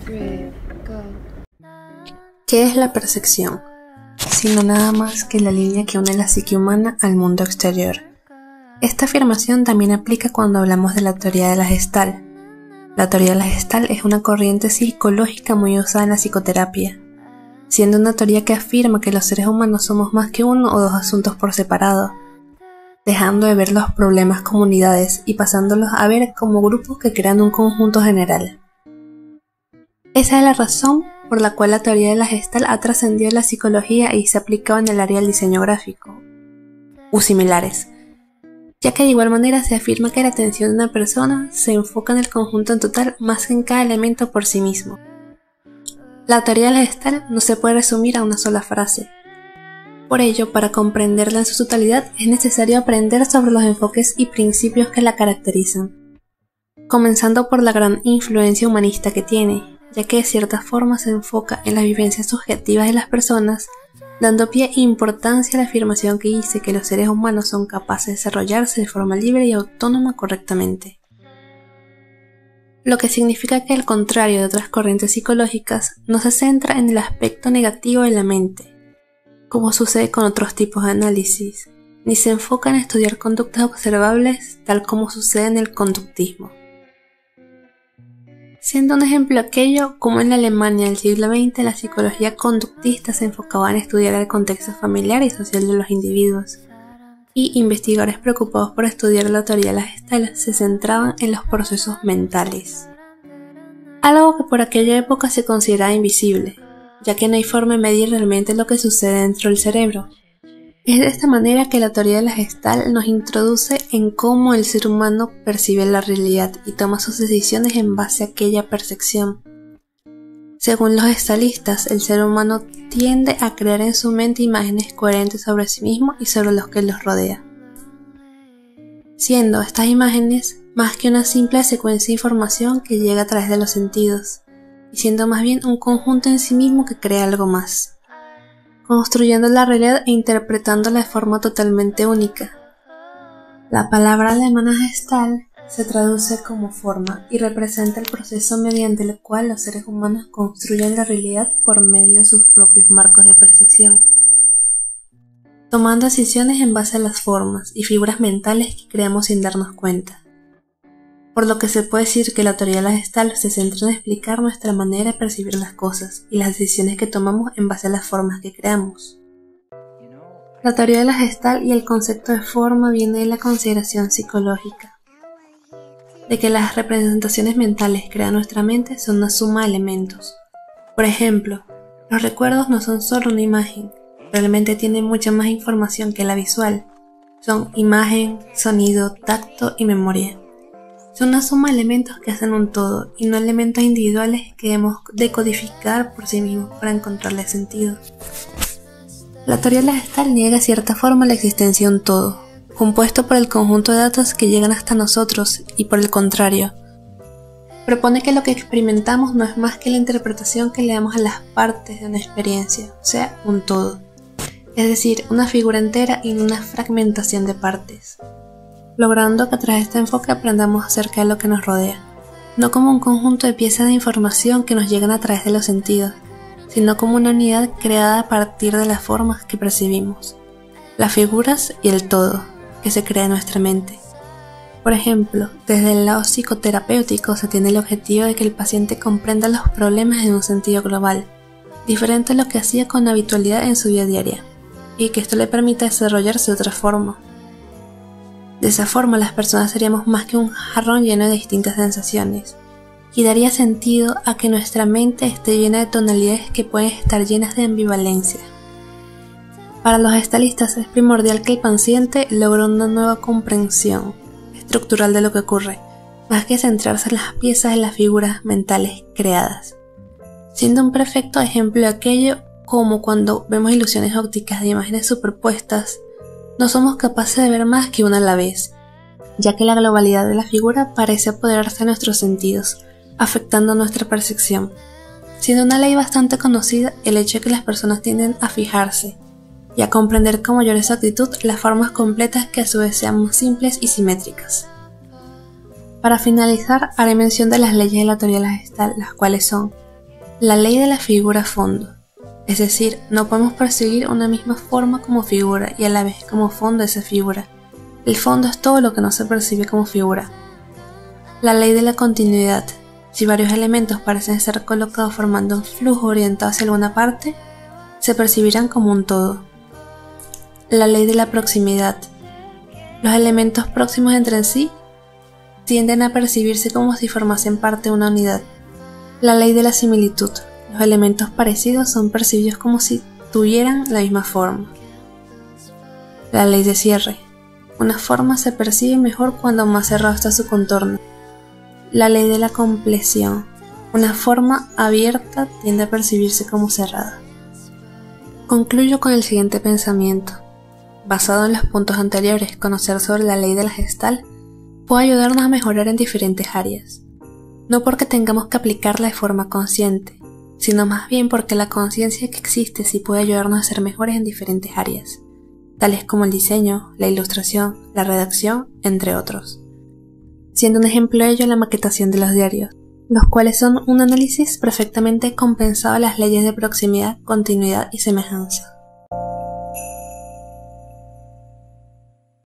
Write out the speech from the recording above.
3, go. ¿Qué es la percepción? Sino nada más que la línea que une la psique humana al mundo exterior. Esta afirmación también aplica cuando hablamos de la teoría de la Gestalt. La teoría de la Gestalt es una corriente psicológica muy usada en la psicoterapia, siendo una teoría que afirma que los seres humanos somos más que uno o dos asuntos por separado, dejando de ver los problemas como unidades y pasándolos a ver como grupos que crean un conjunto general. Esa es la razón por la cual la teoría de la Gestalt ha trascendido la psicología y se ha aplicado en el área del diseño gráfico, u similares, ya que de igual manera se afirma que la atención de una persona se enfoca en el conjunto en total más que en cada elemento por sí mismo. La teoría de la Gestalt no se puede resumir a una sola frase. Por ello, para comprenderla en su totalidad es necesario aprender sobre los enfoques y principios que la caracterizan, comenzando por la gran influencia humanista que tiene, ya que de cierta forma se enfoca en las vivencias subjetivas de las personas, dando pie e importancia a la afirmación que dice que los seres humanos son capaces de desarrollarse de forma libre y autónoma correctamente. Lo que significa que al contrario de otras corrientes psicológicas, no se centra en el aspecto negativo de la mente, como sucede con otros tipos de análisis, ni se enfoca en estudiar conductas observables tal como sucede en el conductismo. Siendo un ejemplo aquello como en la Alemania del siglo XX la psicología conductista se enfocaba en estudiar el contexto familiar y social de los individuos, y investigadores preocupados por estudiar la teoría de la Gestalt se centraban en los procesos mentales, algo que por aquella época se consideraba invisible, ya que no hay forma de medir realmente lo que sucede dentro del cerebro. Es de esta manera que la teoría de la Gestalt nos introduce en cómo el ser humano percibe la realidad y toma sus decisiones en base a aquella percepción. Según los gestalistas, el ser humano tiende a crear en su mente imágenes coherentes sobre sí mismo y sobre los que los rodea, siendo estas imágenes más que una simple secuencia de información que llega a través de los sentidos, y siendo más bien un conjunto en sí mismo que crea algo más, construyendo la realidad e interpretándola de forma totalmente única. La palabra alemana Gestalt se traduce como forma y representa el proceso mediante el cual los seres humanos construyen la realidad por medio de sus propios marcos de percepción, tomando decisiones en base a las formas y figuras mentales que creamos sin darnos cuenta. Por lo que se puede decir que la teoría de la Gestalt se centra en explicar nuestra manera de percibir las cosas y las decisiones que tomamos en base a las formas que creamos. La teoría de la Gestalt y el concepto de forma viene de la consideración psicológica, de que las representaciones mentales creadas en nuestra mente son una suma de elementos. Por ejemplo, los recuerdos no son solo una imagen, realmente tienen mucha más información que la visual. Son imagen, sonido, tacto y memoria. Son una suma de elementos que hacen un todo y no elementos individuales que debemos decodificar por sí mismos para encontrarle sentido. La teoría de la Gestalt niega de cierta forma la existencia de un todo, compuesto por el conjunto de datos que llegan hasta nosotros y por el contrario, propone que lo que experimentamos no es más que la interpretación que le damos a las partes de una experiencia, o sea, un todo, es decir, una figura entera y no una fragmentación de partes, logrando que a través de este enfoque aprendamos acerca de lo que nos rodea, no como un conjunto de piezas de información que nos llegan a través de los sentidos, sino como una unidad creada a partir de las formas que percibimos, las figuras y el todo que se crea en nuestra mente. Por ejemplo, desde el lado psicoterapéutico se tiene el objetivo de que el paciente comprenda los problemas en un sentido global, diferente a lo que hacía con habitualidad en su vida diaria, y que esto le permita desarrollarse de otra forma. De esa forma las personas seríamos más que un jarrón lleno de distintas sensaciones, y daría sentido a que nuestra mente esté llena de tonalidades que pueden estar llenas de ambivalencia. Para los gestalistas es primordial que el paciente logre una nueva comprensión estructural de lo que ocurre, más que centrarse en las piezas de las figuras mentales creadas, siendo un perfecto ejemplo de aquello como cuando vemos ilusiones ópticas de imágenes superpuestas. No somos capaces de ver más que una a la vez, ya que la globalidad de la figura parece apoderarse de nuestros sentidos, afectando nuestra percepción. Siendo una ley bastante conocida el hecho de que las personas tienden a fijarse y a comprender con mayor exactitud las formas completas que a su vez sean más simples y simétricas. Para finalizar, haré mención de las leyes de la teoría de la Gestalt, las cuales son La ley de la figura fondo, es decir, no podemos perseguir una misma forma como figura y a la vez como fondo esa figura. El fondo es todo lo que no se percibe como figura. La ley de la continuidad, si varios elementos parecen ser colocados formando un flujo orientado hacia alguna parte, se percibirán como un todo. La ley de la proximidad, los elementos próximos entre sí tienden a percibirse como si formasen parte de una unidad. La ley de la similitud, los elementos parecidos son percibidos como si tuvieran la misma forma. La ley de cierre, una forma se percibe mejor cuando más cerrado está su contorno. La ley de la compleción, una forma abierta tiende a percibirse como cerrada. Concluyo con el siguiente pensamiento. Basado en los puntos anteriores, conocer sobre la ley de la Gestalt puede ayudarnos a mejorar en diferentes áreas. No porque tengamos que aplicarla de forma consciente, sino más bien porque la conciencia que existe sí puede ayudarnos a ser mejores en diferentes áreas, tales como el diseño, la ilustración, la redacción, entre otros. Siendo un ejemplo de ello la maquetación de los diarios, los cuales son un análisis perfectamente compensado a las leyes de proximidad, continuidad y semejanza.